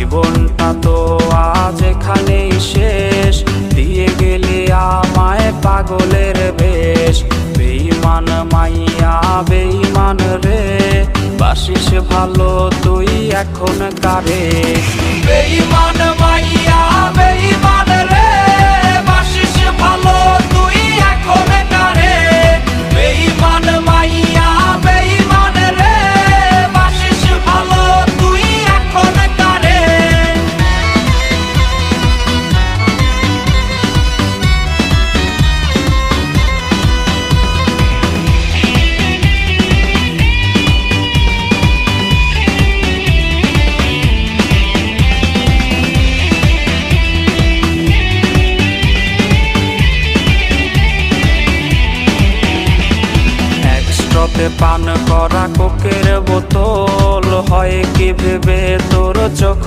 জীবনটা তো আজ এখানেই শেষ, দিয়ে গেলি আমায় পাগলের বেশ। বেঈমান মাইয়া বেঈমান রে, বাসিস ভালো তুই এখন কারে। বেঈমান মাইয়া বেঈমান রে, বাসিস ভালো তুই এখন কারে। বেঈমান মাইয়া বেঈমান রে, বাসিস ভালো তুই এখন কারে। একস্ট্রতে পান করা কোকের বোতল, হয় কি ভেবে তোর চোখ